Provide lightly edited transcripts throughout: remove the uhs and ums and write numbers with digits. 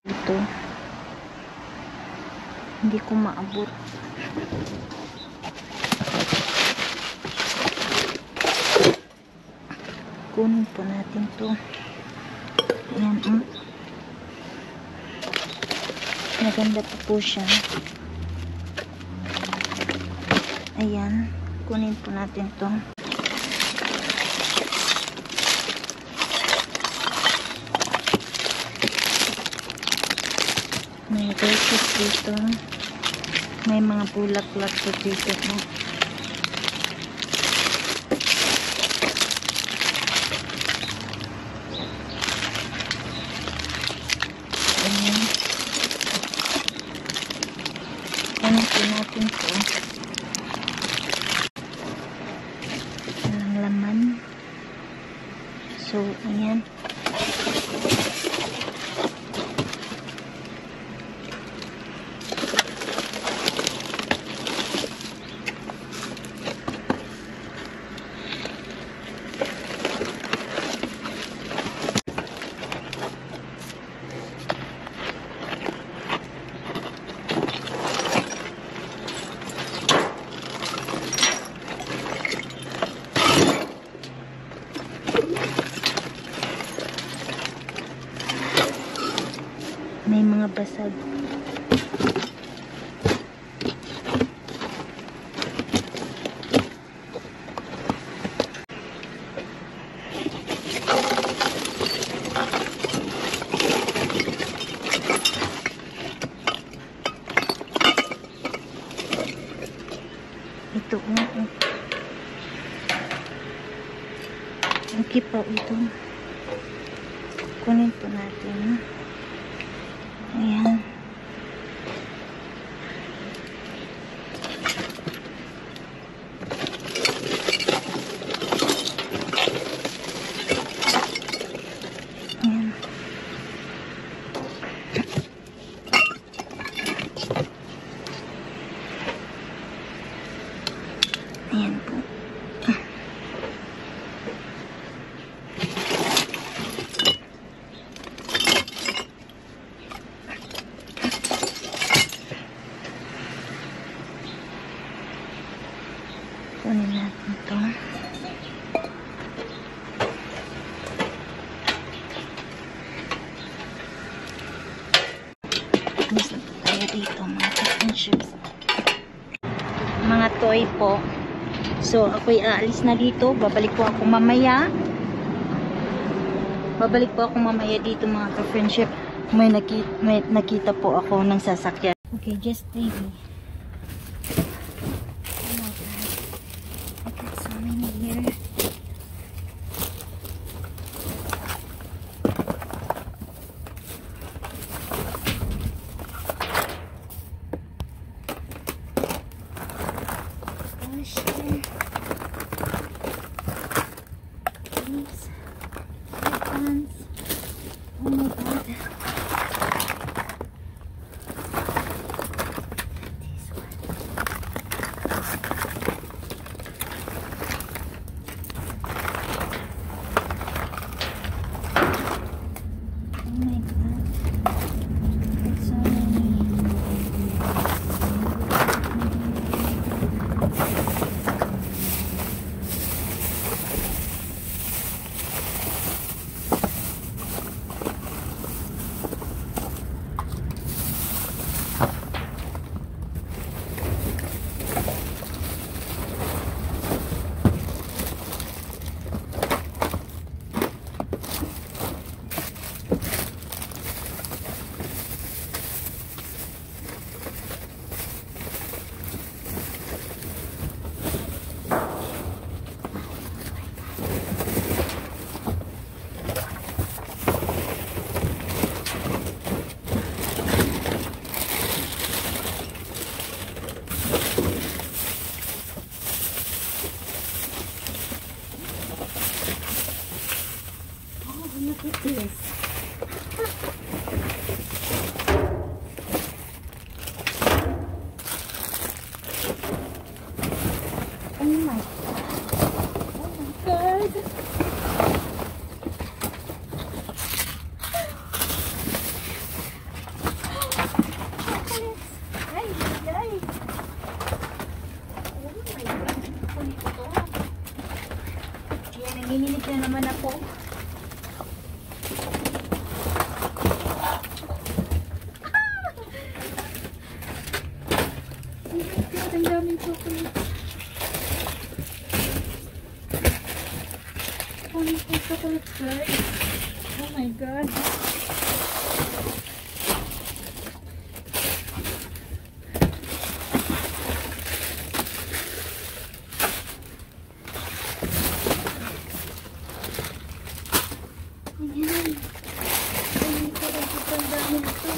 Ito. Hindi ko maabot. Kunin po natin to. Ayan, maganda po siya. Ayan, kunin po natin to. May versus dito. May mga bulak-lak po dito. Ayan. Kunin po natin to. Walang laman. So, ayan. May mga basag. Ito okay pa ito. Kunin po natin. Ayan. Ayan. Ayan po. Kunin natin ito. Alis na po tayo dito, mga cotton shoes. Mga toy po. So, ako'y aalis na dito. Babalik po ako mamaya. Dito, mga ka-friendship. May nakita po ako ng sasakyan. Okay, just baby. Here. Gosh, these pants. Oh my god. This one. ang daming chocolate. Ang daming chocolate, guys. Oh my God. Ayan. Ay, parang ang dami nito.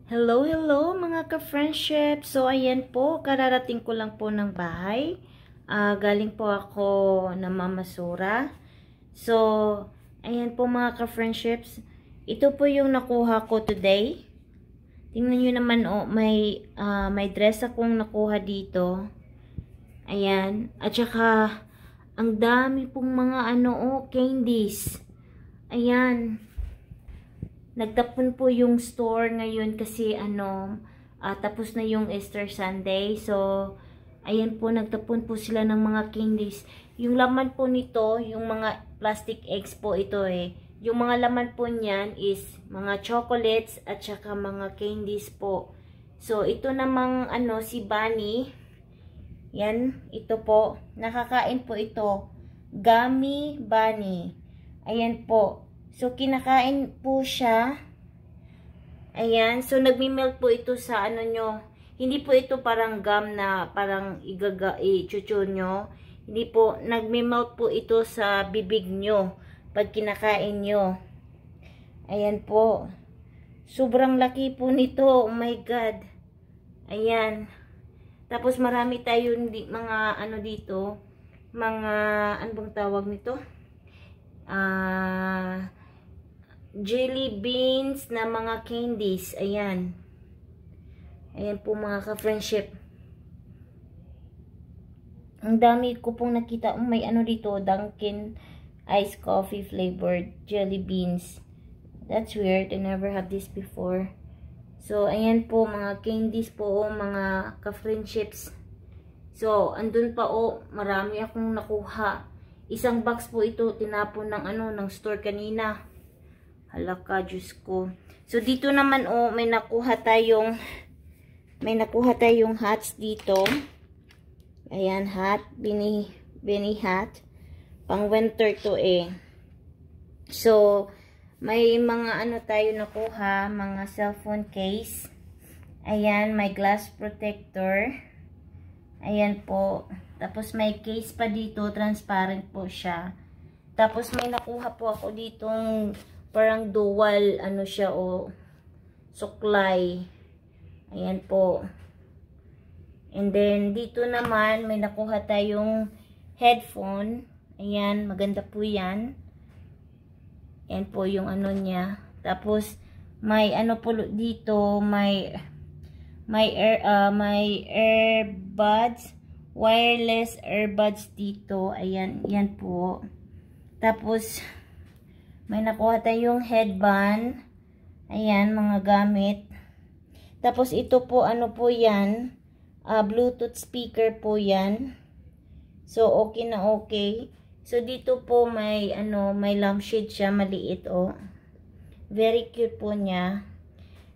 Hello, hello mga ka-friendship. So, ayan po, kararating ko lang po ng bahay. Galing po ako na mamasura. So, ayan po mga ka-friendships. Ito po yung nakuha ko today. Tingnan nyo naman, oh, may dress akong nakuha dito. Ayan. At saka, ang dami pong mga candies. Ayan. Nagtapon po yung store ngayon kasi tapos na yung Easter Sunday. So, ayan po, nagtapon po sila ng mga candies. Yung laman po nito, yung mga plastic eggs po ito eh. Yung mga laman po niyan is mga chocolates at saka mga candies po. So, ito namang si Bunny. Yan, ito po. Nakakain po ito. Gummy Bunny. Ayan po. So, kinakain po siya. Ayan. So, nagmi-melt po ito sa nyo. Hindi po ito parang gum na parang i-chuchu nyo. Hindi po. Nagmi-melt po ito sa bibig nyo pag kinakain nyo. Ayan po. Sobrang laki po nito. Oh my God. Ayan. Tapos, marami tayo mga dito. Mga, ano bang tawag nito? Jelly beans na mga candies. Ayan. Ayan po mga ka-friendship. Ang dami ko pong nakita. May dito, Dunkin iced coffee flavored jelly beans. That's weird. I never had this before. So, ayan po mga candies po, mga ka-friendships. So, andun pa marami akong nakuha. Isang box po ito, tinapon ng ng store kanina. Halaka, Diyos ko. So, dito naman, may nakuha tayong hats dito. Ayan, hat. Beanie hat. Pang winter to eh. So, may mga tayo nakuha. Mga cellphone case. Ayan, may glass protector. Ayan po. Tapos, may case pa dito. Transparent po siya. Tapos, may nakuha po ako ditong parang dual, siya, suklay. Ayan po. And then, dito naman, may nakuha tayong headphone. Ayan, maganda po yan. Ayan po yung niya. Tapos, may po dito, may earbuds, wireless earbuds dito. Ayan, yan po. Tapos, may nakuha tayong headband. Ayan, mga gamit. Tapos, ito po, po yan. Bluetooth speaker po yan. So, okay na okay. So, dito po may, may lampshade siya. Maliit, Very cute po niya.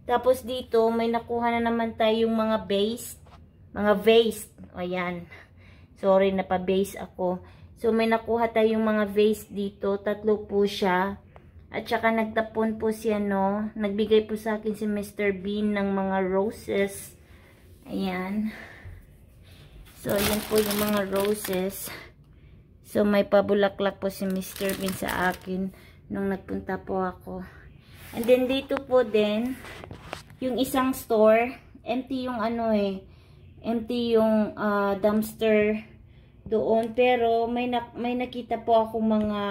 Tapos, dito, may nakuha na naman tayong mga base. Mga vase. Ayan. Sorry, napa-base ako. So, may nakuha tayong mga vase dito. 3 po siya. At saka nagtapon po siya, nagbigay po sa akin si Mr. Bean ng mga roses. Ayan. So, ayan po yung mga roses. So, may pabulaklak po si Mr. Bean sa akin nung nagpunta po ako. And then, dito po din, yung isang store, empty yung empty yung dumpster doon. Pero may nakita po akong mga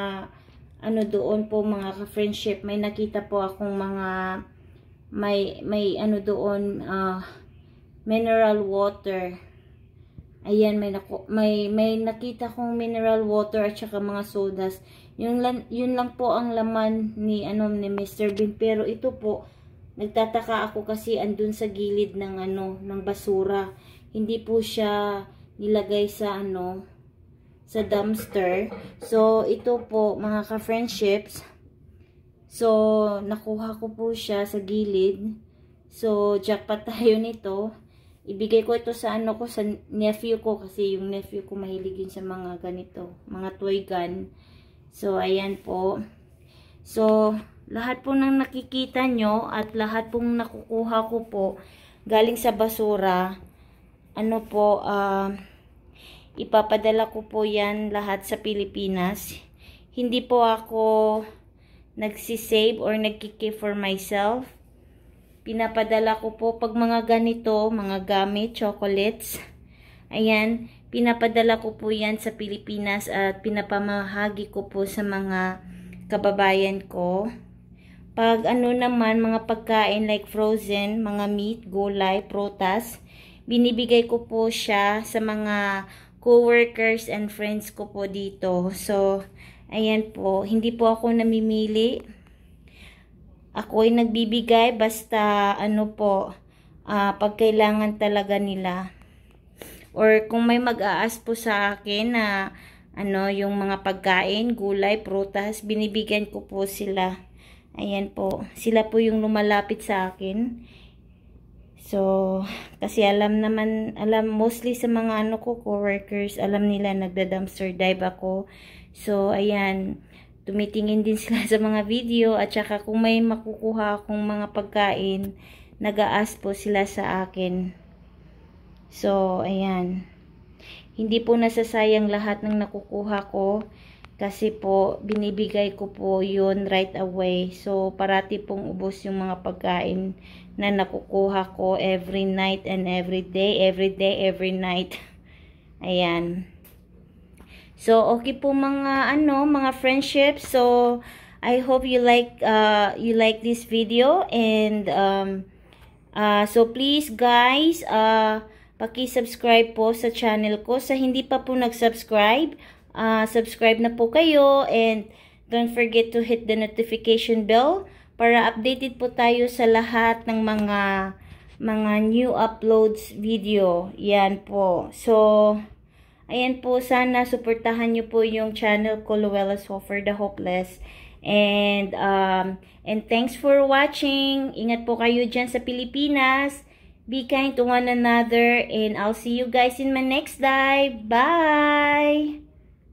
ano doon po mga ka-friendship. May nakita po akong mga may ano doon mineral water. Ayan, may nakita kong mineral water at saka mga sodas. Yun lang po ang laman ni Mr. Bean. Pero ito po, nagtataka ako kasi andun sa gilid ng ng basura. Hindi po siya nilagay sa sa dumpster. So ito po mga ka-friendships. So nakuha ko po siya sa gilid. So jackpot tayo nito. Ibigay ko ito sa sa nephew ko kasi yung nephew ko mahilig yun sa mga ganito, mga toy gun. So ayan po. So lahat po ng nakikita nyo at lahat pong nakukuha ko po galing sa basura, ipapadala ko po yan lahat sa Pilipinas. Hindi po ako nagsisave or nagkikeep for myself. Pinapadala ko po pag mga ganito, mga gamit, chocolates. Ayan, pinapadala ko po yan sa Pilipinas at pinapamahagi ko po sa mga kababayan ko. Pag naman, mga pagkain like frozen, mga meat, gulay, prutas, binibigay ko po siya sa mga co-workers and friends ko po dito. So, ayan po, hindi po ako namimili. Ako ay nagbibigay basta pag kailangan talaga nila. Or kung may mag-aas po sa akin na yung mga pagkain, gulay, prutas, binibigyan ko po sila. Ayan po. Sila po yung lumalapit sa akin. So, kasi alam mostly sa mga co-workers, alam nila nagda-dumpster dive ako. So, ayan. Tumitingin din sila sa mga video at saka kung may makukuha akong mga pagkain, nag-aas po sila sa akin. So, ayan. Hindi po nasasayang lahat ng nakukuha ko kasi po binibigay ko po yun right away. So, parati pong ubos yung mga pagkain na nakukuha ko every night and every day, every night. Ayan. So, okay po mga mga friendships. So, I hope you like this video and so please guys, paki-subscribe po sa channel ko. Sa hindi pa po nag-subscribe, subscribe na po kayo and don't forget to hit the notification bell para updated po tayo sa lahat ng mga new uploads video. Yan po. So, ayan po, sana suportahan nyo po yung channel ko, Luella's Hope for the Hopeless. And thanks for watching. Ingat po kayo dyan sa Pilipinas. Be kind to one another. And I'll see you guys in my next dive. Bye!